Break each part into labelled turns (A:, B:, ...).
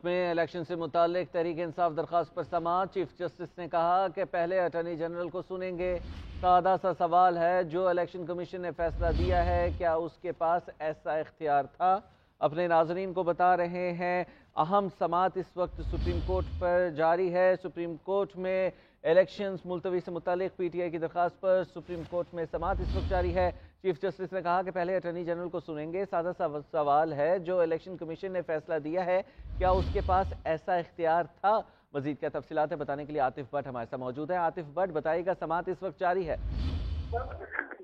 A: में इलेक्शन से मुतालिक तहरीक इंसाफ दरख्वास्त पर समाअत। चीफ जस्टिस ने कहा कि पहले अटॉर्नी जनरल को सुनेंगे। सादा सा सवाल है, जो इलेक्शन कमीशन ने फैसला दिया है क्या उसके पास ऐसा इख्तियार था? अपने नाज़रीन को बता रहे हैं अहम समाअत इस वक्त सुप्रीम कोर्ट पर जारी है। सुप्रीम कोर्ट में इलेक्शंस मुलतवी से मुतालिक पीटीआई की दरख्वास्त पर सुप्रीम कोर्ट में समाअत इस वक्त जारी है। चीफ जस्टिस ने कहा कि पहले अटॉर्नी जनरल को सुनेंगे। सादा सा सवाल है, जो इलेक्शन कमीशन ने फैसला दिया है क्या उसके पास ऐसा इख्तियार था? मजीद क्या तफसीलात बताने के लिए आतिफ भट्ट हमारे साथ मौजूद है। आतिफ भट्ट, बताइएगा, समाअत इस वक्त जारी है।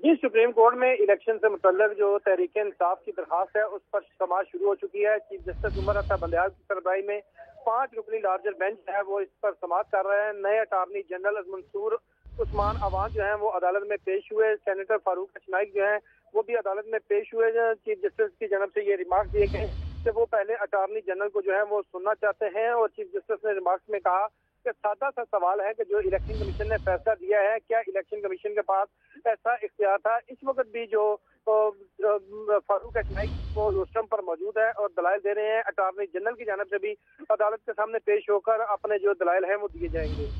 B: जी, सुप्रीम कोर्ट में इलेक्शन से मुतल्लिक जो तहरीक इंसाफ की दरखास्त है उस पर समाअत शुरू हो चुकी है। चीफ जस्टिस उमर अता बंदयाल की सरबराही में 5 रुकनी लार्जर बेंच है वो इस पर समाअत कर रहे हैं। नए अटार्नी जनरल मंसूर उस्मान अवान जो है वो अदालत में पेश हुए। सेनेटर फारूक अशनाइक जो है वो भी अदालत में पेश हुए। चीफ जस्टिस की जानब से ये रिमार्क दिए गए कि वो पहले अटार्नी जनरल को जो है वो सुनना चाहते हैं। और चीफ जस्टिस ने रिमार्क्स में कहा कि सादा सा सवाल है कि जो इलेक्शन कमीशन ने फैसला दिया है क्या इलेक्शन कमीशन के पास ऐसा इख्तियार था? इस वक्त भी जो फारूक अशनाइक वो रोस्टम पर मौजूद है और दलाइल दे रहे हैं। अटार्नी जनरल की जानब से भी अदालत के सामने पेश होकर अपने जो दलाइल हैं वो दिए जाएंगे।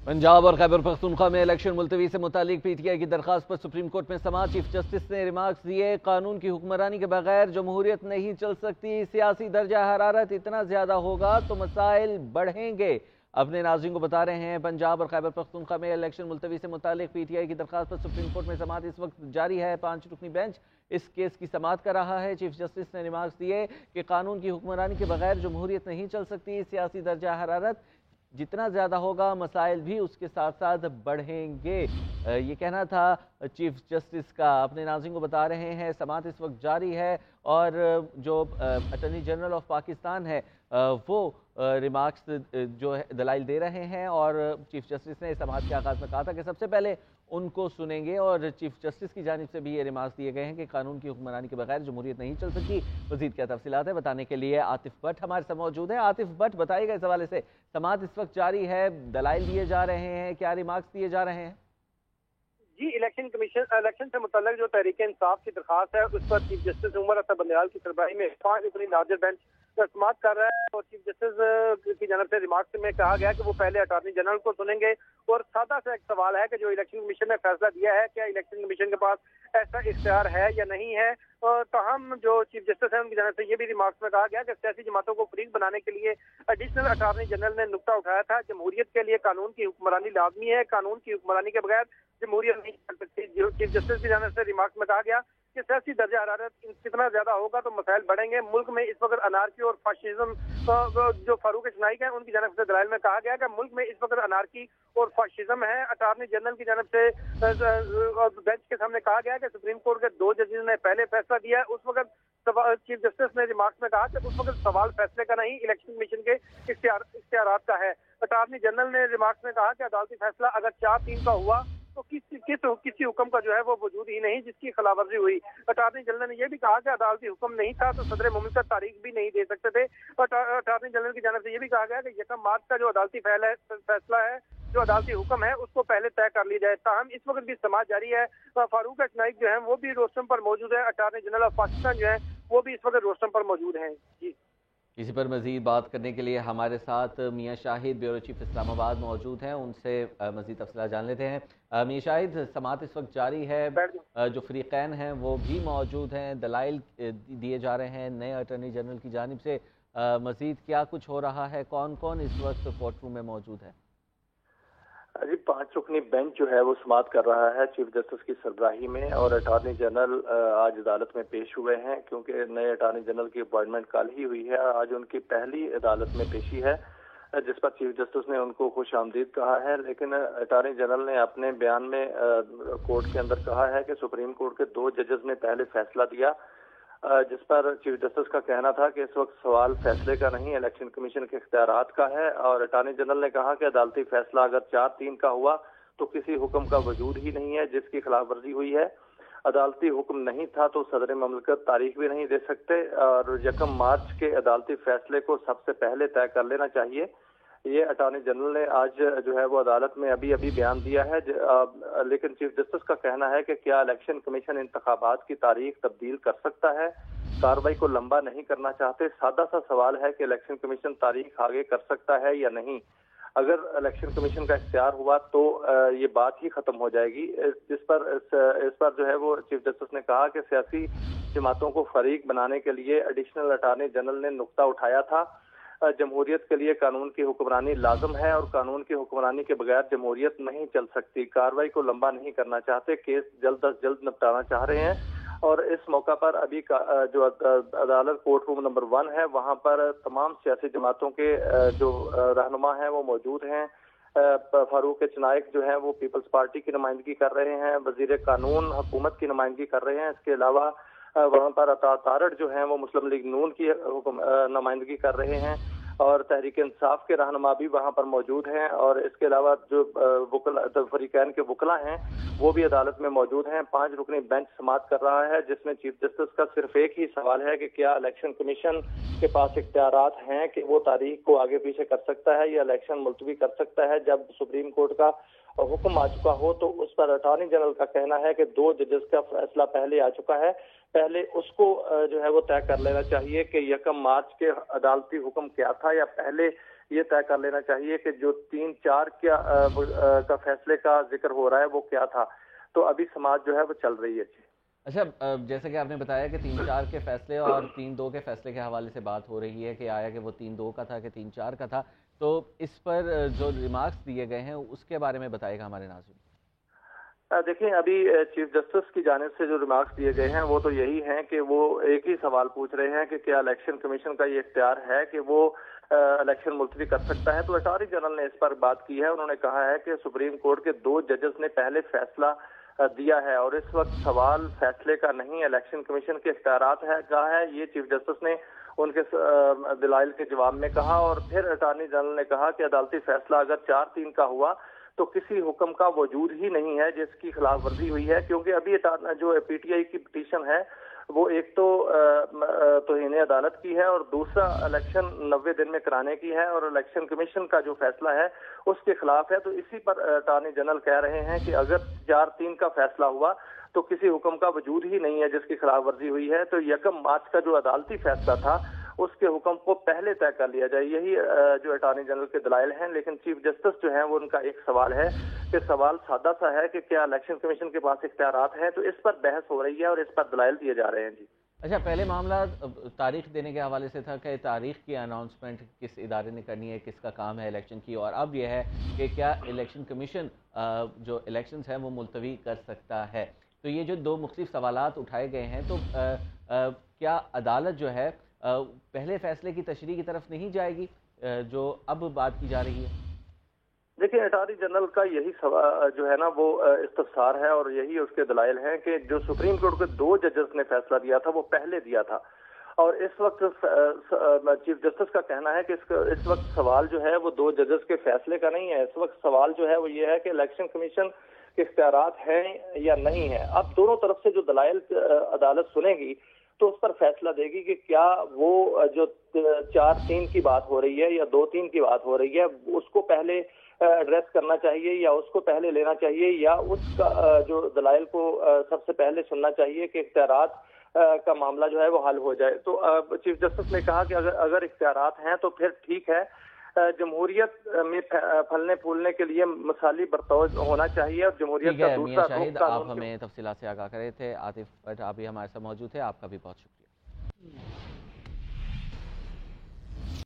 A: पंजाब और खैबर पख्तूनख्वा में इलेक्शन मुलतवी से मुतालिक पीटीआई की दरख्वास्त पर सुप्रीम कोर्ट में समाअत। चीफ जस्टिस ने रिमार्क्स दिए, कानून की हुक्मरानी के बगैर जमहूरियत नहीं चल सकती। सियासी दर्जा हरारत इतना ज्यादा होगा तो मसाइल बढ़ेंगे। अपने नाज़रीन को बता रहे हैं पंजाब और खैबर पख्तूनख्वा में इलेक्शन मुलतवी से मुतालिक पीटीआई की दरख्वास्त पर सुप्रीम कोर्ट में समाअत इस वक्त जारी है। 5 रुकनी बेंच इस केस की समाअत कर रहा है। चीफ जस्टिस ने रिमार्क्स दिए कि कानून की हुक्मरानी के बगैर जमहूरियत नहीं चल सकती। सियासी दर्जा हरारत जितना ज़्यादा होगा मसाइल भी उसके साथ साथ बढ़ेंगे। ये कहना था चीफ जस्टिस का। अपने नाज़रीन को बता रहे हैं समाअत इस वक्त जारी है और जो अटॉर्नी जनरल ऑफ पाकिस्तान है वो रिमार्क्स जो है दलाइल दे रहे हैं। और चीफ जस्टिस ने समाअत के आगाज़ में कहा था कि सबसे पहले उनको सुनेंगे। और चीफ जस्टिस की जानिब से भी ये रिमार्क्स दिए गए हैं कि कानून की हुक्मरानी के बगैर जमहूरियत नहीं चल सकती। मज़ीद क्या तफसीलात है बताने के लिए आतिफ भट्ट हमारे साथ मौजूद है। आतिफ भट्ट, बताइएगा, इस हवाले से समाअत इस वक्त जारी है, दलाइल दिए जा रहे हैं, क्या रिमार्क्स दिए जा रहे हैं?
B: जी, इलेक्शन से मुतल्लिक जो तहरीक इंसाफ की दरखास्त है उस पर चीफ जस्टिस उमर अता बंदयाल की सरबराही में 5 रुकनी लार्जर बेंच समाअत कर रहा है। और चीफ जस्टिस की जानब से रिमार्क्स में कहा गया कि वो पहले अटॉर्नी जनरल को सुनेंगे। और सादा सा एक सवाल है कि जो इलेक्शन कमीशन ने फैसला दिया है क्या इलेक्शन कमीशन के पास ऐसा इख्तियार है या नहीं है। ताहम जो चीफ जस्टिस है उनकी जानब से ये भी रिमार्क्स में कहा गया कि सियासी जमातों को फरीक बनाने के लिए एडिशनल अटॉर्नी जनरल ने नुक्ता उठाया था, जमहूरियत के लिए कानून की हुक्मरानी लाजमी है, कानून की हुक्मरानी के बगैर जमहूरियत नहीं चल सकती। चीफ जस्टिस की जानब से रिमार्क्स में कहा गया कि सियासी दर्जा हरारत कितना ज्यादा होगा तो मसाइल बढ़ेंगे। मुल्क में इस वक्त अनारकी और फाशिज्म जो फारूक अशनाइक है उनकी जानब से दलाइल में कहा गया कि मुल्क में इस वक्त अनारकी और फाशिज्म है। अटॉर्नी जनरल की जानब से बेंच के सामने कहा गया कि सुप्रीम कोर्ट के 2 जजेस ने पहले फैसला दिया है। उस वक्त चीफ जस्टिस ने रिमार्क्स में कहा कि उस वक्त सवाल फैसले का नहीं, इलेक्शन कमीशन के इख्तियारात का है। अटॉर्नी जनरल ने रिमार्क्स में कहा कि अदालती फैसला अगर 4-3 का हुआ तो किसी हुक्म का जो है वो वजूद ही नहीं जिसकी खिलाफवर्जी हुई। अटॉर्नी जनरल ने यह भी कहा कि अदालती हुक्म नहीं था तो सदर मुमलिकत तारीख भी नहीं दे सकते थे। अटॉर्नी जनरल की जानब से यह भी कहा गया कि 1 मार्च का जो अदालती फैसला है, जो अदालती हुक्म है, उसको पहले तय कर ली जाए। ताहम इस वक्त भी समाअत जारी है। फारूक अशनाइक जो है वो भी रोस्टम पर मौजूद है। अटॉर्नी जनरल ऑफ पाकिस्तान जो है वो भी इस वक्त रोस्टम पर मौजूद हैं। जी,
A: इसी पर मज़ीद बात करने के लिए हमारे साथ मियाँ शाहिद, ब्यूरो चीफ इस्लामाबाद मौजूद हैं। उनसे मज़ीद तफसीलात जान लेते हैं। मियाँ शाहिद, समाअत इस वक्त जारी है, जो फ़रीक़ैन हैं वो भी मौजूद हैं, दलाइल दिए जा रहे हैं नए अटॉर्नी जनरल की जानिब से। मज़ीद क्या कुछ हो रहा है, कौन कौन इस वक्त कोर्ट रूम में मौजूद है?
C: जी, 5 रुकनी बेंच जो है वो समाअत कर रहा है चीफ जस्टिस की सरबराही में। और अटॉर्नी जनरल आज अदालत में पेश हुए हैं क्योंकि नए अटॉर्नी जनरल की अपॉइंटमेंट कल ही हुई है। आज उनकी पहली अदालत में पेशी है जिस पर चीफ जस्टिस ने उनको खुश आमदीद कहा है। लेकिन अटॉर्नी जनरल ने अपने बयान में कोर्ट के अंदर कहा है कि सुप्रीम कोर्ट के 2 जजेस ने पहले फैसला दिया जिस पर चीफ जस्टिस का कहना था कि इस वक्त सवाल फैसले का नहीं, इलेक्शन कमीशन के इख्तियारात का है। और अटॉर्नी जनरल ने कहा कि अदालती फैसला अगर 4-3 का हुआ तो किसी हुक्म का वजूद ही नहीं है जिसकी खिलाफवर्जी हुई है। अदालती हुक्म नहीं था तो सदर मुमलिकत तारीख भी नहीं दे सकते। और 1 मार्च के अदालती फैसले को सबसे पहले तय कर लेना चाहिए। ये अटॉर्नी जनरल ने आज जो है वो अदालत में अभी बयान दिया है। लेकिन चीफ जस्टिस का कहना है कि क्या इलेक्शन कमीशन इंतखाबात की तारीख तब्दील कर सकता है? कार्रवाई को लंबा नहीं करना चाहते। सादा सा सवाल है कि इलेक्शन कमीशन तारीख आगे कर सकता है या नहीं। अगर इलेक्शन कमीशन का इख्तियार हुआ तो ये बात ही खत्म हो जाएगी। इस पर जो है वो चीफ जस्टिस ने कहा कि सियासी जमातों को फरीक बनाने के लिए एडिशनल अटॉर्नी जनरल ने नुक्ता उठाया था। जमहूरियत के लिए कानून की हुक्मरानी लाजम है और कानून की हुक्मरानी के बगैर जमहूरियत नहीं चल सकती। कार्रवाई को लंबा नहीं करना चाहते, केस जल्द अज जल्द निपटाना चाह रहे हैं। और इस मौका पर अभी जो अदालत कोर्ट रूम नंबर 1 है, वहां पर तमाम सियासी जमातों के जो रहनुमा हैं वो मौजूद हैं। फारूक चनायक जो है वो पीपल्स पार्टी की नुमाइंदगी कर रहे हैं, वजीर कानून हुकूमत की नुमाइंदगी कर रहे हैं। इसके अलावा वहाँ पर अता तारड़ जो हैं वो मुस्लिम लीग नून की नुमाइंदगी कर रहे हैं और तहरीक इंसाफ के रहनुमा भी वहाँ पर मौजूद हैं। और इसके अलावा जो फरीकैन के वकला हैं वो भी अदालत में मौजूद हैं। 5 रुकनी बेंच समाअत कर रहा है, जिसमें चीफ जस्टिस का सिर्फ एक ही सवाल है कि क्या इलेक्शन कमीशन के पास इख्तियारात हैं कि वो तारीख को आगे पीछे कर सकता है या इलेक्शन मुलतवी कर सकता है। जब सुप्रीम कोर्ट का हुक्म आ चुका हो तो उस पर अटॉर्नी जनरल का कहना है कि 2 जजेस का फैसला पहले आ चुका है, पहले उसको जो है वो तय कर लेना चाहिए कि 1 मार्च के अदालती हुक्म क्या था, या पहले ये तय कर लेना चाहिए कि जो 3-4 का फैसले का जिक्र हो रहा है वो क्या था। तो अभी समाज जो है वो चल रही है जी।
A: अच्छा, जैसे कि आपने बताया कि 3-4 के फैसले और 3-2 के फैसले के हवाले से बात हो रही है कि आया कि वो 3-2 का था कि 3-4 का था, तो इस पर जो रिमार्क्स दिए गए हैं उसके बारे में बताएगा हमारे नाज़रीन।
C: देखिए, अभी चीफ जस्टिस की जानिब से जो रिमार्क्स दिए गए हैं वो तो यही हैं कि वो एक ही सवाल पूछ रहे हैं कि क्या इलेक्शन कमीशन का ये इख्तियार है कि वो इलेक्शन मुलतवी कर सकता है। तो अटॉर्नी जनरल ने इस पर बात की है। उन्होंने कहा है कि सुप्रीम कोर्ट के 2 जजेस ने पहले फैसला दिया है और इस वक्त सवाल फैसले का नहीं इलेक्शन कमीशन के इख्तियारात है कहा है। ये चीफ जस्टिस ने उनके दलाइल के जवाब में कहा। और फिर अटॉर्नी जनरल ने कहा कि अदालती फैसला अगर 4-3 का हुआ तो किसी हुक्म का वजूद ही नहीं है जिसकी खिलाफ वर्जी हुई है, क्योंकि अभी जो पीटीआई की पिटीशन है वो एक तो तौहीन अदालत की है और दूसरा इलेक्शन 90 दिन में कराने की है और इलेक्शन कमीशन का जो फैसला है उसके खिलाफ है। तो इसी पर अटॉर्नी जनरल कह रहे हैं कि अगर 4-3 का फैसला हुआ तो किसी हुक्म का वजूद ही नहीं है जिसकी खिलाफ वर्जी हुई है। तो 1 मार्च का जो अदालती फैसला था उसके हुक्म को पहले तय कर लिया जाए, यही जो अटॉर्नी जनरल के दलाइल हैं। लेकिन चीफ जस्टिस जो हैं वो उनका एक सवाल है कि सवाल सादा सा है कि क्या इलेक्शन कमीशन के पास इख्तियारात हैं। तो इस पर बहस हो रही है और इस पर दलाइल दिए जा रहे हैं जी।
A: अच्छा, पहले मामला तारीख देने के हवाले से था कि तारीख की अनाउंसमेंट किस इदारे ने करनी है, किसका काम है इलेक्शन की, और अब यह है कि क्या इलेक्शन कमीशन जो इलेक्शंस हैं वो मुलतवी कर सकता है। तो ये जो 2 मुख्तलिफ सवालात उठाए गए हैं, तो क्या अदालत जो है पहले फैसले की तशरीह की तरफ नहीं जाएगी जो अब बात की जा रही है?
C: देखिए, अटॉर्नी जनरल का यही सवाल जो है ना वो इस्तफसार है और यही उसके दलाइल हैं कि जो सुप्रीम कोर्ट के 2 जजेस ने फैसला दिया था वो पहले दिया था। और इस वक्त चीफ जस्टिस का कहना है कि इस वक्त सवाल जो है वो 2 जजेस के फैसले का नहीं है। इस वक्त सवाल जो है वो ये है कि इलेक्शन कमीशन के इख्तियारात हैं या नहीं है। अब दोनों तरफ से जो दलाइल अदालत सुनेगी तो उस पर फैसला देगी कि क्या वो जो 4-3 की बात हो रही है या 2-3 की बात हो रही है उसको पहले एड्रेस करना चाहिए या उसको पहले लेना चाहिए, या उसका जो दलाइल को सबसे पहले सुनना चाहिए कि इख्तियारात का मामला जो है वो हल हो जाए। तो चीफ जस्टिस ने कहा कि अगर इख्तियारात हैं तो फिर ठीक है, जमहूरियत में फलने फूलने के लिए मिसाली बर्ताव होना चाहिए और जमहूरियत का दूसरा
A: शाहिद, आप हमें तफसीलात से आगाह करे थे। आतिफ भट्ट आप भी हमारे साथ मौजूद थे, आपका भी बहुत शुक्रिया।